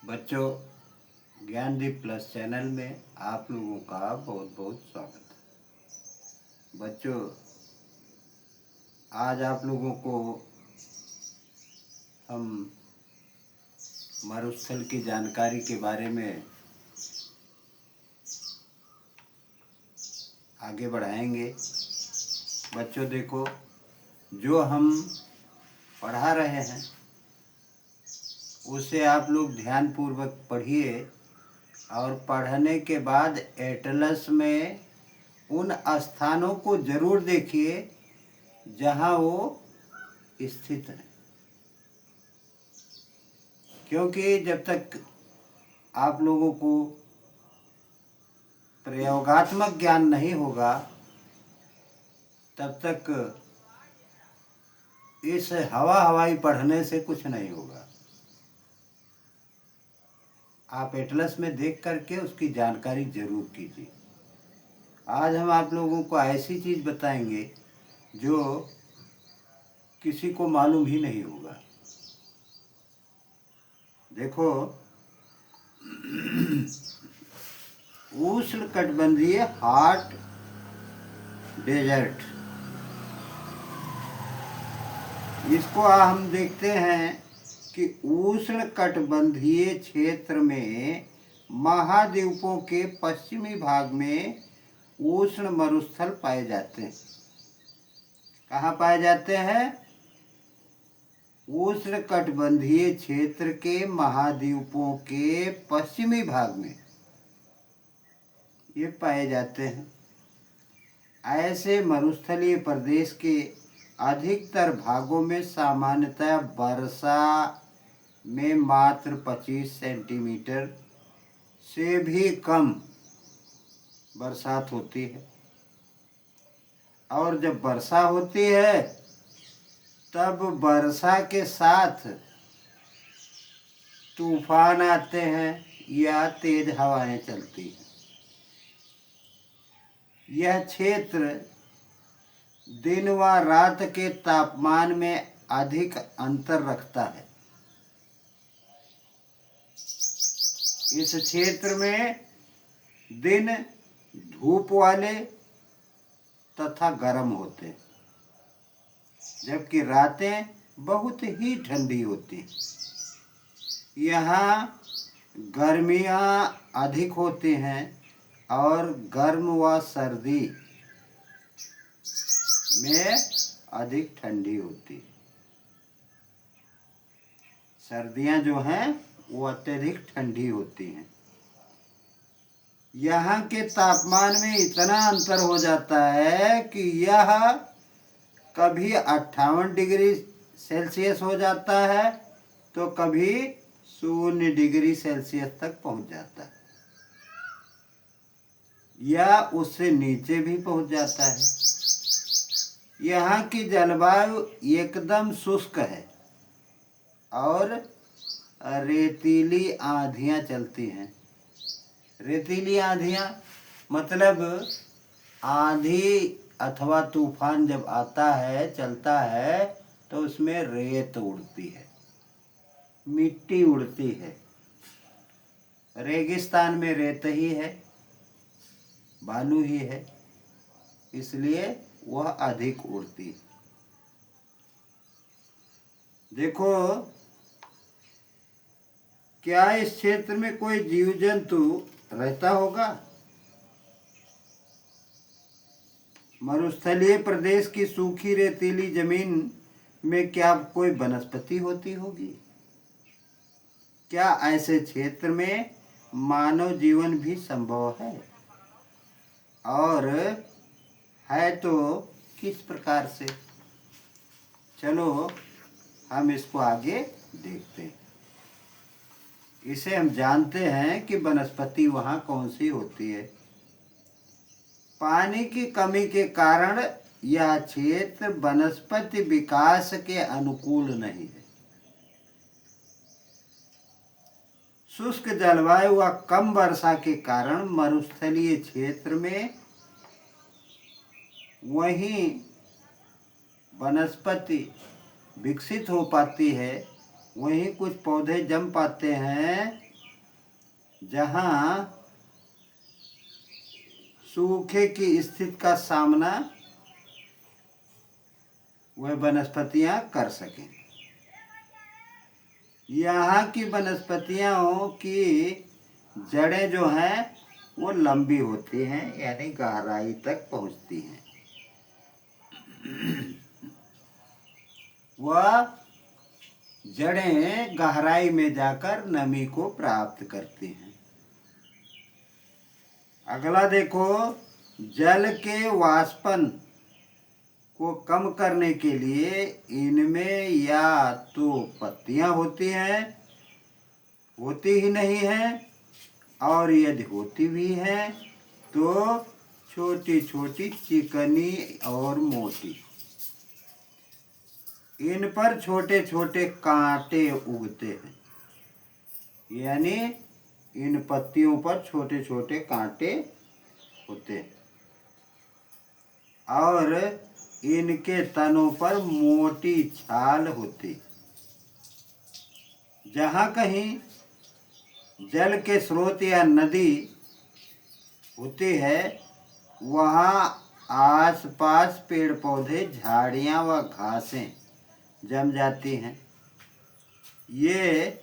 बच्चों, Gyandeep plus channel में आप लोगों का बहुत बहुत स्वागत है। बच्चों, आज आप लोगों को हम मरुस्थल की जानकारी के बारे में आगे बढ़ाएंगे। बच्चों देखो, जो हम पढ़ा रहे हैं उसे आप लोग ध्यानपूर्वक पढ़िए और पढ़ने के बाद एटलस में उन स्थानों को जरूर देखिए जहाँ वो स्थित है, क्योंकि जब तक आप लोगों को प्रयोगात्मक ज्ञान नहीं होगा तब तक इस हवाई पढ़ने से कुछ नहीं होगा। आप एटलस में देख करके उसकी जानकारी जरूर कीजिए। आज हम आप लोगों को ऐसी चीज़ बताएंगे जो किसी को मालूम ही नहीं होगा। देखो, उष्णकटिबंधीय हॉट डेजर्ट, इसको हम देखते हैं कि उष्णकटिबंधीय क्षेत्र में महाद्वीपों के पश्चिमी भाग में उष्ण मरुस्थल पाए जाते हैं। कहाँ पाए जाते हैं? उष्णकटिबंधीय क्षेत्र के महाद्वीपों के पश्चिमी भाग में ये पाए जाते हैं। ऐसे मरुस्थलीय प्रदेश के अधिकतर भागों में सामान्यतः वर्षा में मात्र 25 सेंटीमीटर से भी कम बरसात होती है, और जब वर्षा होती है तब वर्षा के साथ तूफान आते हैं या तेज हवाएं चलती हैं। यह क्षेत्र दिन व रात के तापमान में अधिक अंतर रखता है। इस क्षेत्र में दिन धूप वाले तथा गर्म होते हैं, जबकि रातें बहुत ही ठंडी होती। यहाँ गर्मियाँ अधिक होती हैं और गर्म व सर्दी में अधिक ठंडी होती। सर्दियाँ जो हैं वो अत्यधिक ठंडी होती हैं। यहाँ के तापमान में इतना अंतर हो जाता है कि यह कभी 58 डिग्री सेल्सियस हो जाता है तो कभी 0 डिग्री सेल्सियस तक पहुँच जाता है, या उससे नीचे भी पहुँच जाता है। यहाँ की जलवायु एकदम शुष्क है और रेतीली आंधियाँ चलती हैं। रेतीली आंधियाँ मतलब आंधी अथवा तूफान जब आता है, चलता है, तो उसमें रेत उड़ती है, मिट्टी उड़ती है। रेगिस्तान में रेत ही है, बालू ही है, इसलिए वह अधिक उड़ती है। देखो, क्या इस क्षेत्र में कोई जीव जंतु रहता होगा? मरुस्थलीय प्रदेश की सूखी रेतीली जमीन में क्या कोई वनस्पति होती होगी? क्या ऐसे क्षेत्र में मानव जीवन भी संभव है? और है तो किस प्रकार से? चलो हम इसको आगे देखते हैं। इसे हम जानते हैं कि वनस्पति वहाँ कौन सी होती है। पानी की कमी के कारण यह क्षेत्र वनस्पति विकास के अनुकूल नहीं है। शुष्क जलवायु व कम वर्षा के कारण मरुस्थलीय क्षेत्र में वहीं वनस्पति विकसित हो पाती है, वहीं कुछ पौधे जम पाते हैं, जहाँ सूखे की स्थिति का सामना वह वनस्पतियाँ कर सकें। यहाँ की वनस्पतियों की जड़ें जो हैं वो लंबी होती हैं, यानी गहराई तक पहुँचती हैं। वह जड़ें गहराई में जाकर नमी को प्राप्त करती हैं। अगला देखो, जल के वाष्पन को कम करने के लिए इनमें या तो पत्तियां होती हैं, होती ही नहीं हैं, और यदि होती भी हैं तो छोटी छोटी चिकनी और मोटी। इन पर छोटे छोटे कांटे उगते हैं, यानी इन पत्तियों पर छोटे छोटे कांटे होते हैं, और इनके तनों पर मोटी छाल होती। जहाँ कहीं जल के स्रोत या नदी होती है वहाँ आसपास पेड़ पौधे, झाड़ियाँ व घासें जम जाती हैं। ये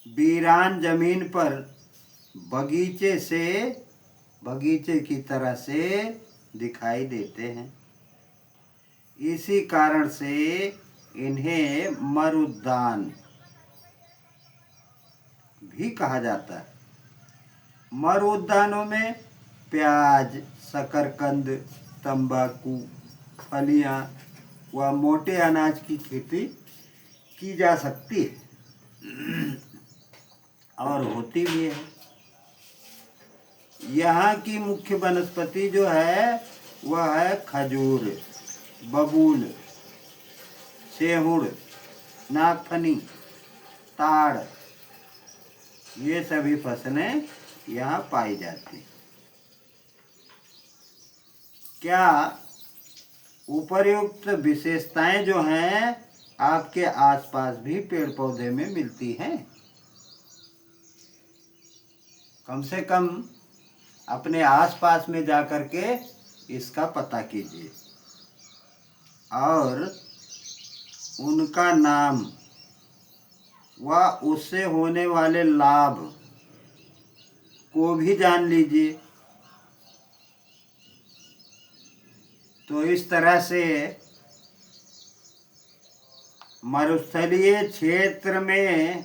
वीरान जमीन पर बगीचे की तरह से दिखाई देते हैं। इसी कारण से इन्हें मरुद्यान भी कहा जाता है। मरुद्यानों में प्याज, शकरकंद, तंबाकू, फलियां व मोटे अनाज की खेती की जा सकती है और होती भी है। यहाँ की मुख्य वनस्पति जो है वह है खजूर, बबूल, सेहुड़, नागफनी, ताड़। ये सभी फसलें यहाँ पाई जाती। क्या उपर्युक्त विशेषताएं जो हैं आपके आसपास भी पेड़ पौधे में मिलती हैं? कम से कम अपने आसपास में जाकर के इसका पता कीजिए और उनका नाम व उससे होने वाले लाभ को भी जान लीजिए। तो इस तरह से मरुस्थलीय क्षेत्र में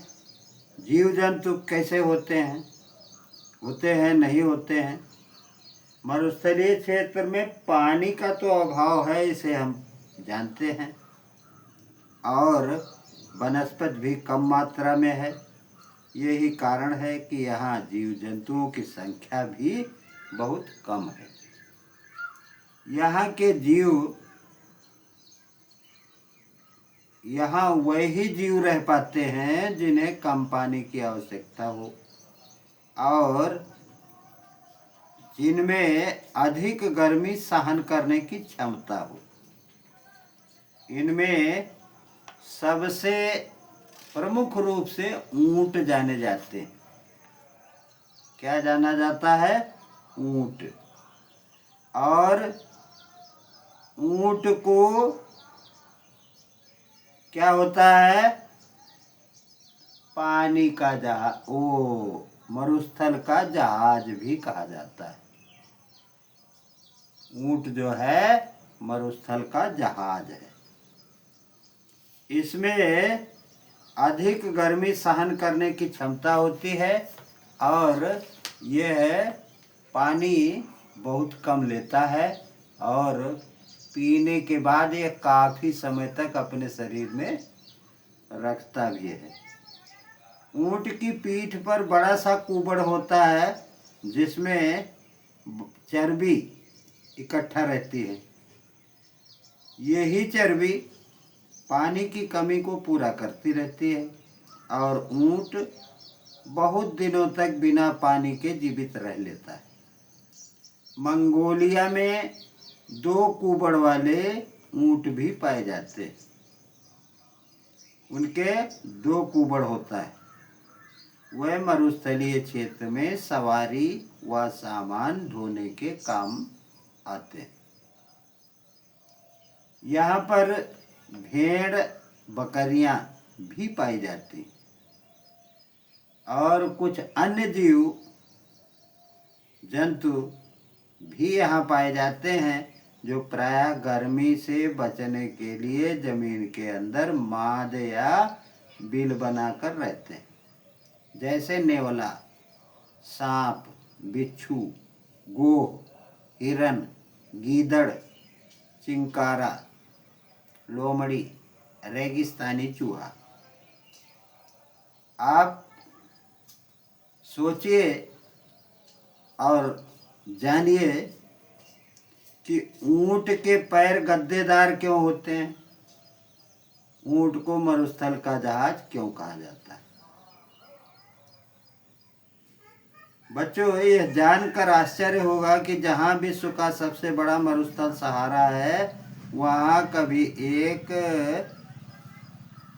जीव जंतु कैसे होते हैं नहीं होते हैं। मरुस्थलीय क्षेत्र में पानी का तो अभाव है, इसे हम जानते हैं, और वनस्पति भी कम मात्रा में है। यही कारण है कि यहाँ जीव जंतुओं की संख्या भी बहुत कम है। यहाँ के जीव, यहाँ वही जीव रह पाते हैं जिन्हें कम पानी की आवश्यकता हो और जिनमें अधिक गर्मी सहन करने की क्षमता हो। इनमें सबसे प्रमुख रूप से ऊंट जाने जाते हैं। क्या जाना जाता है? ऊंट। और ऊंट को क्या होता है? पानी का जहाज, मरुस्थल का जहाज भी कहा जाता है। ऊंट जो है मरुस्थल का जहाज है। इसमें अधिक गर्मी सहन करने की क्षमता होती है और यह पानी बहुत कम लेता है और पीने के बाद ये काफ़ी समय तक अपने शरीर में रखता भी है। ऊंट की पीठ पर बड़ा सा कुबड़ होता है जिसमें चर्बी इकट्ठा रहती है। यही चर्बी पानी की कमी को पूरा करती रहती है और ऊंट बहुत दिनों तक बिना पानी के जीवित रह लेता है। मंगोलिया में 2 कुबड़ वाले ऊंट भी पाए जाते हैं। उनके 2 कुबड़ होता है। वह मरुस्थलीय क्षेत्र में सवारी व सामान ढोने के काम आते हैं। यहाँ पर भेड़ बकरियां भी पाई जाती और कुछ अन्य जीव जंतु भी यहाँ पाए जाते हैं जो प्रायः गर्मी से बचने के लिए जमीन के अंदर माद या बिल बनाकर रहते हैं, जैसे नेवला, सांप, बिच्छू, गोह, हिरन, गीदड़, चिंकारा, लोमड़ी, रेगिस्तानी चूहा। आप सोचिए और जानिए कि ऊंट के पैर गद्देदार क्यों होते हैं? ऊंट को मरुस्थल का जहाज क्यों कहा जाता है? बच्चों, यह जानकर आश्चर्य होगा कि जहाँ विश्व का सबसे बड़ा मरुस्थल सहारा है, वहाँ कभी एक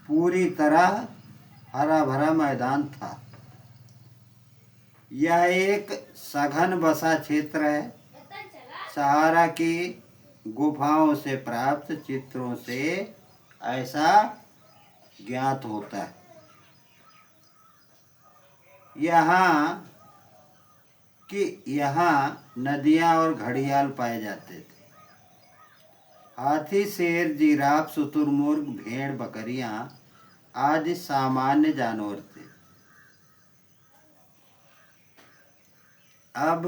पूरी तरह हरा भरा मैदान था। यह एक सघन बसा क्षेत्र है। सहारा की गुफाओं से प्राप्त चित्रों से ऐसा ज्ञात होता है। यहाँ नदियाँ और घड़ियाल पाए जाते थे। हाथी, शेर, जिराफ, शुतुरमुर्ग, भेड़, बकरियां आदि सामान्य जानवर थे। अब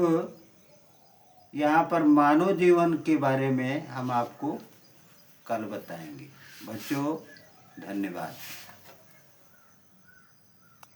यहाँ पर मानव जीवन के बारे में हम आपको कल बताएंगे। बच्चों, धन्यवाद।